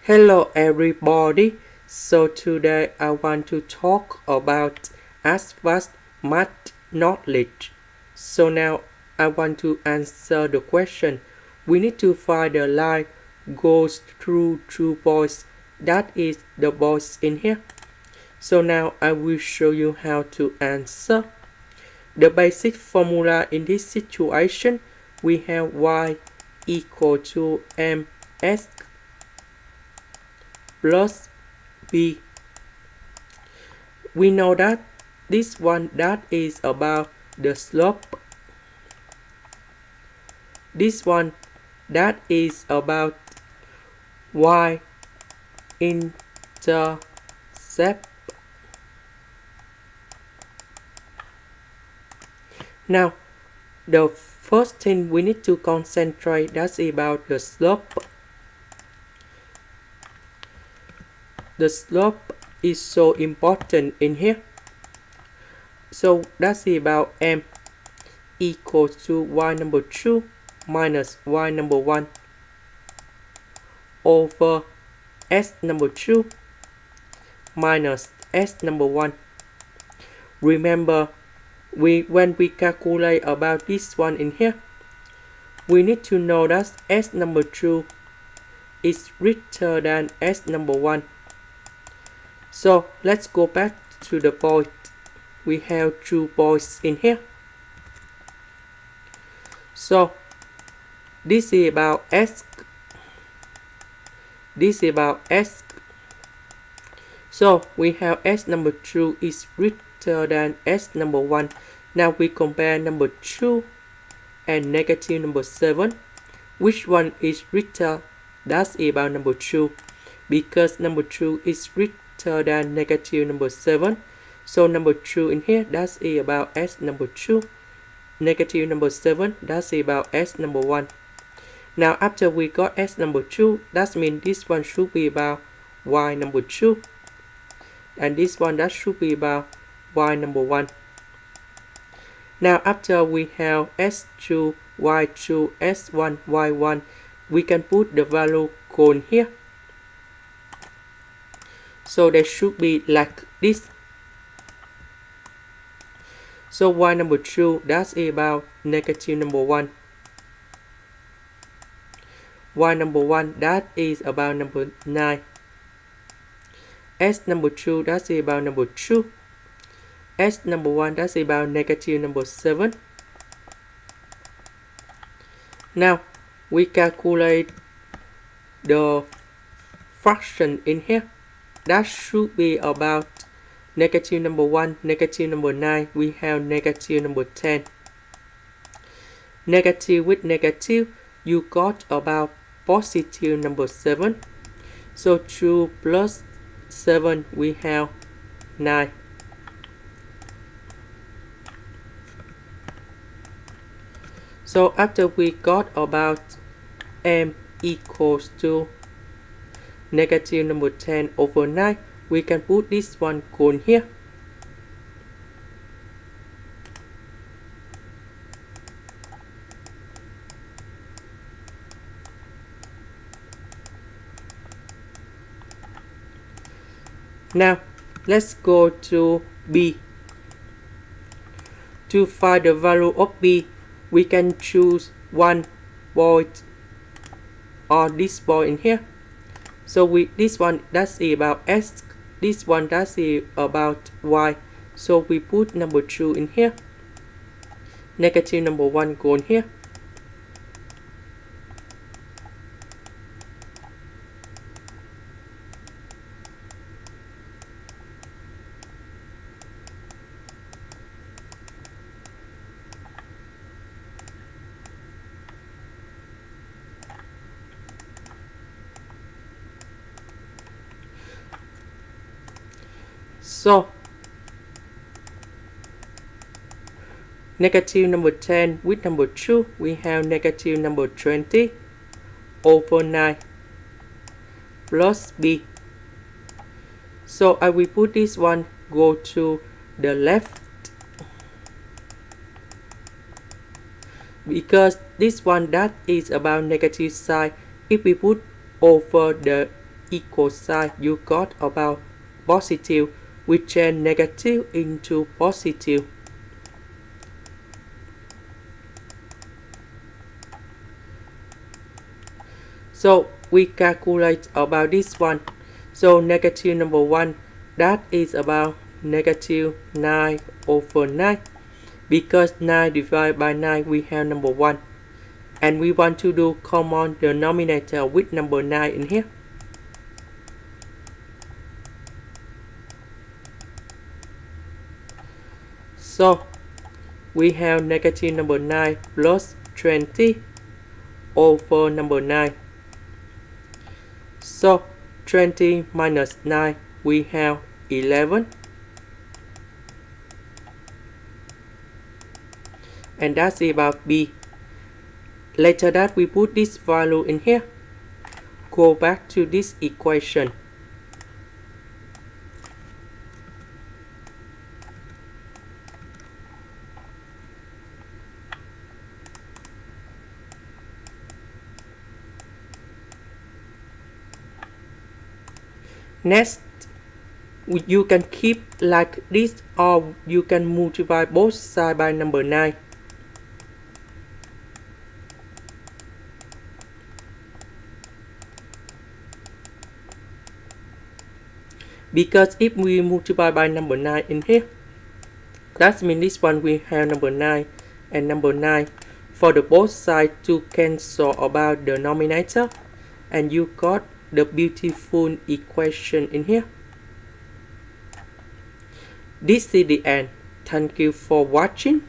Hello everybody, so today I want to talk about ASVAB Math Knowledge. So now I want to answer the question. We need to find the line goes through two points, that is the points in here. So now I will show you how to answer. The basic formula in this situation, we have y equal to ms plus b. We know that this one that is about the slope. This one that is about y intercept. Now the first thing we need to concentrate that's about the slope. The slope is so important in here. So that's about m equals to y number 2 minus y number 1 over s number 2 minus s number 1. Remember, when we calculate about this one in here, we need to know that s number 2 is greater than s number 1. So let's go back to the point. We have 2 points in here. So this is about s. This is about s. So we have s number 2 is greater than s number 1. Now we compare number 2 and negative number 7. Which one is greater? That's about number 2. Because number 2 is greater than negative number 7. So number 2 in here, that's about s number 2. Negative number 7, that's about s number 1. Now after we got s number 2, that means this one should be about y number 2. And this one that should be about y number 1. Now after we have s2, y2, s1, y1, we can put the value cone here. So they should be like this. So y number 2, that's about negative number 1. Y number 1, that is about number 9. S number 2, that's about number 2. S number 1, that's about negative number 7. Now we calculate the fraction in here. That should be about negative number 1, negative number 9. We have negative number 10. Negative with negative, you got about positive number 7. So 2 plus 7, we have 9. So after we got about m equals to negative number 10 over 9, we can put this one cone here. Now let's go to b. To find the value of b, we can choose one point or this point in here. So with this one, that's about s. This one, that's about y. So we put number 2 in here. Negative number 1 go in here. So negative number 10 with number 2, we have negative number 20 over 9 plus b. So I will put this one go to the left. Because this one that is about negative side, if we put over the equal sign, you got about positive. We change negative into positive. So we calculate about this one. So negative number 1, that is about negative 9 over 9. Because 9 divided by 9, we have number 1. And we want to do common denominator with number 9 in here. So we have negative number 9 plus 20 over number 9. So 20 minus 9, we have 11. And that's about b. Later that we put this value in here. Go back to this equation. Next, you can keep like this, or you can multiply both sides by number 9. Because if we multiply by number 9 in here, that means this one we have number 9 and number 9 for the both sides to cancel about the denominator, and you got the beautiful equation in here. This is the end. Thank you for watching.